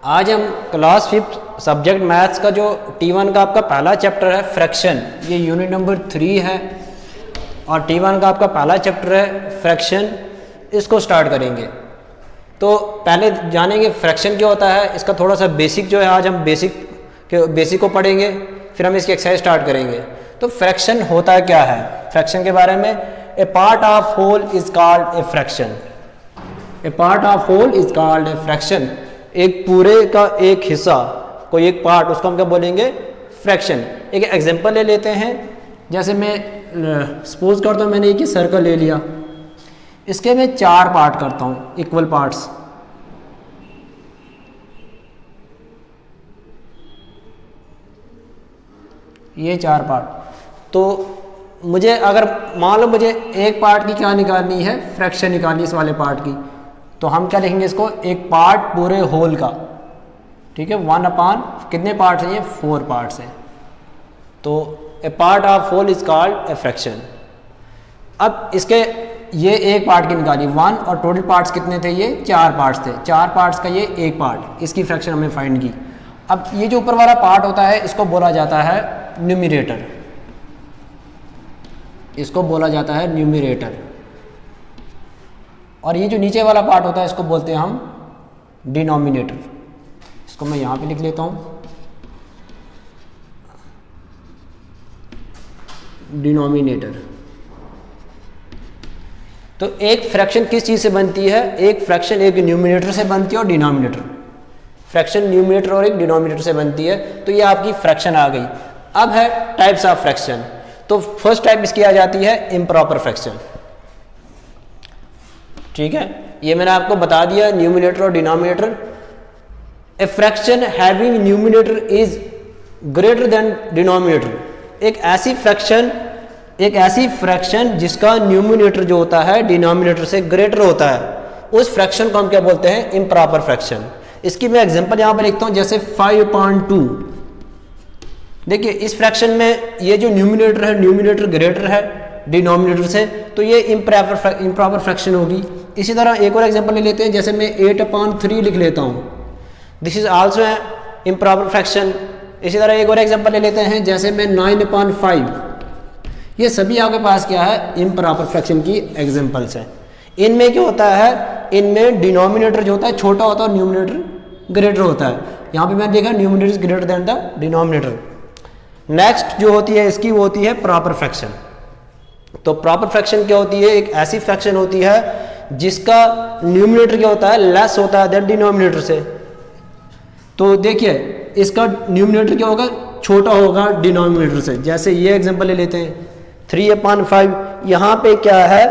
आज हम class 5 subject maths का जो T1 का आपका पहला चैप्टर है फ्रैक्शन, ये यूनिट नंबर 3 है और T1 का आपका पहला चैप्टर है फ्रैक्शन, इसको स्टार्ट करेंगे। तो पहले जानेंगे फ्रैक्शन क्या होता है, इसका थोड़ा सा बेसिक जो है आज हम बेसिक को पढ़ेंगे, फिर हम इसकी एक्सरसाइज स्टार्ट करेंगे। तो फ्रैक्शन होता क्या है, फ्रैक्शन के बारे में, a part of whole is called a fraction. A part of whole is called a fraction, एक पूरे का एक हिस्सा, कोई एक पार्ट, उसको हम क्या बोलेंगे, फ्रैक्शन। एक एग्जांपल ले लेते हैं, जैसे मैं सपोज करता हूँ मैंने एक ही सर्कल ले लिया, इसके मैं 4 पार्ट करता हूँ, इक्वल पार्ट्स। ये 4 पार्ट, तो मुझे अगर मान लो मुझे एक पार्ट की क्या निकालनी है, फ्रैक्शन निकालनी है इस वाले पार्ट की, तो हम क्या लिखेंगे इसको, एक पार्ट पूरे होल का, ठीक है, 1 अपॉन कितने पार्ट्स हैं, ये 4 पार्ट्स हैं। तो a part of whole is called a fraction. अब इसके ये एक पार्ट की निकाली 1 और टोटल पार्ट्स कितने थे, ये 4 पार्ट्स थे, 4 पार्ट्स का ये एक पार्ट, इसकी फ्रैक्शन हमने फाइंड की। अब ये जो ऊपर वाला पार्ट होता है इसको बोला जाता है न्यूमरेटर, इसको बोला जाता है न्यूमरेटर, और ये जो नीचे वाला पार्ट होता है इसको बोलते हैं हम डिनोमिनेटर। इसको मैं यहाँ पे लिख लेता हूँ, डिनोमिनेटर। तो एक फ्रैक्शन किस चीज़ से बनती है, एक फ्रैक्शन एक न्यूमरेटर से बनती है और डिनोमिनेटर, फ्रैक्शन न्यूमरेटर और एक डिनोमिनेटर से बनती है। तो ये आपकी फ्रैक्शन आ गई। अब है टाइप्स ऑफ फ्रैक्शन। तो फर्स्ट टाइप इसकी आ जाती है इम्प्रॉपर फ्रैक्शन, ठीक है, ये मैंने आपको बता दिया, न्यूमरेटर और denominator. A fraction having numerator is greater than denominator, एक ऐसी फ्रैक्शन जिसका न्यूमरेटर जो होता है डिनोमिनेटर से ग्रेटर होता है, उस फ्रैक्शन को हम क्या बोलते हैं, इम्प्रॉपर फ्रैक्शन। इसकी मैं एग्जांपल यहाँ पर लिखता हूँ, जैसे 5/2। देखिए इस फ्रैक्शन में ये जो न्यूमरेटर है, न्यूमरेटर ग्रेटर है डिनोमिनेटर से, तो ये इम्प्रॉपर फ्रैक्शन होगी। इसी तरह एक और एग्जांपल ले लेते हैं, जैसे मैं 8/3 लिख लेता हूँ, दिस इज आल्सो है इम्प्रॉपर फ्रैक्शन। इसी तरह एक और एग्जांपल ले लेते हैं, जैसे मैं 9/5, ये सभी आपके पास क्या है, इम्प्रॉपर फ्रैक्शन की एग्जांपल्स हैं। इनमें क्या होता है, इनमें डिनोमिनेटर जो होता है छोटा होता है और न्यूमरेटर ग्रेटर होता है। यहाँ पे मैंने देखा numerator is greater than the denominator. Next जो होती है इसकी, वो होती है प्रॉपर फ्रैक्शन। तो प्रॉपर फ्रैक्शन क्या होती है, एक ऐसी फ्रैक्शन होती है जिसका न्यूमरेटर क्या होता है, लेस होता है देन डिनोमिनेटर से। तो देखिए इसका न्यूमरेटर क्या होगा, छोटा होगा डिनोमिनेटर से। जैसे ये एग्जांपल ले लेते हैं 3/5, यहाँ पे क्या है,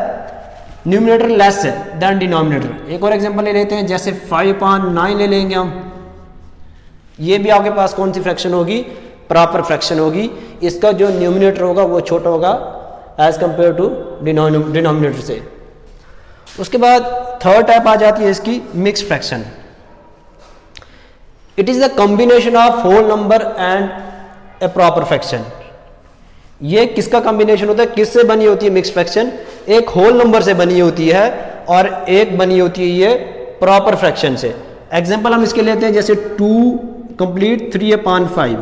न्यूमरेटर लेस है देन डिनोमिनेटर। एक और एग्जांपल ले लेते हैं, जैसे 5/9 ले लेंगे हम, ये भी आपके पास कौन सी फ्रैक्शन होगी, प्रॉपर फ्रैक्शन होगी। इसका जो न्यूमरेटर होगा वो छोटा होगा एज कंपेयर टू डिनोमिनेटर से। उसके बाद थर्ड टाइप आ जाती है इसकी, mix fraction. It is the combination of whole number and a proper fraction. ये किसका कॉम्बिनेशन होता है, किससे बनी होती है मिक्स फ्रैक्शन, एक होल नंबर से बनी होती है और एक बनी होती है ये प्रॉपर फ्रैक्शन से। एग्जांपल हम इसके लेते हैं, जैसे 2 कंप्लीट 3/5।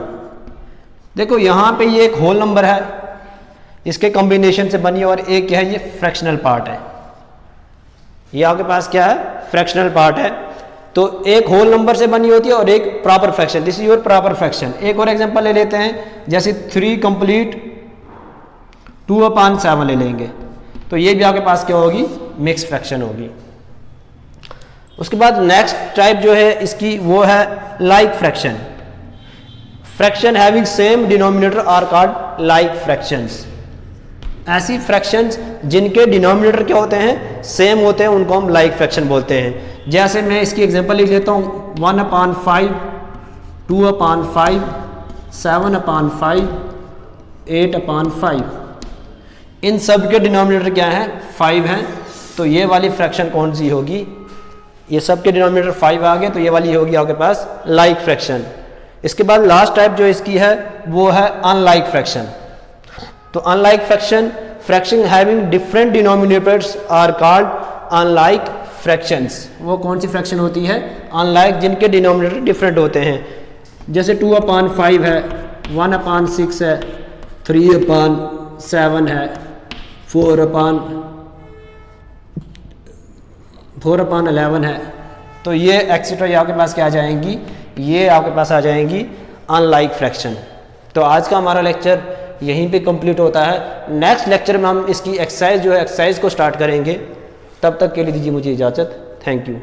देखो यहाँ पे ये एक होल नंबर है, इसके कॉम्बिनेशन से बनी, और एक क्या है, ये फ्रैक्शनल पार्ट है, ये आपके पास क्या है, फ्रैक्शनल पार्ट है। तो एक होल नंबर से बनी होती है और एक proper fraction, this is your proper fraction. एक और एग्जांपल ले लेते हैं, जैसे 3 कंप्लीट 2/7 ले लेंगे, तो ये भी आपके पास क्या होगी, मिक्स फ्रैक्शन होगी। उसके बाद नेक्स्ट टाइप जो है इसकी, वो है like fraction. Fraction having same denominator are called like fractions. ऐसी फ्रैक्शंस जिनके डिनोमिनेटर क्या होते हैं, सेम होते हैं, उनको हम लाइक फ्रैक्शन बोलते हैं। जैसे मैं इसकी एग्जांपल लिख लेता हूँ, 1/5, 2/5, 7/5, 8/5। इन सब के डिनोमिनेटर क्या है, 5 हैं। तो ये वाली फ्रैक्शन कौन सी होगी, ये सब के डिनोमिनेटर 5 आ गए, तो ये वाली होगी आपके पास लाइक फ्रैक्शन। इसके बाद लास्ट टाइप जो इसकी है वो है अनलाइक फ्रैक्शन। तो unlike fraction, fraction having different denominators are called unlike fractions. वो कौन सी फ्रैक्शन होती है? अनलाइक जिनके डिनोमिनेटर डिफरेंट होते हैं। जैसे 2/5 है, 1/6 है, 3/7 है, 4/11 है। तो ये एक्सेट्रा ये आपके पास क्या आ जाएंगी? ये आपके पास आ जाएंगी अनलाइक फ्रैक्शन। तो आज का हमारा लेक्चर यहीं पे कंप्लीट होता है। नेक्स्ट लेक्चर में हम इसकी एक्सरसाइज जो है एक्सरसाइज को स्टार्ट करेंगे। तब तक के लिए दीजिए मुझे इजाज़त। Thank you.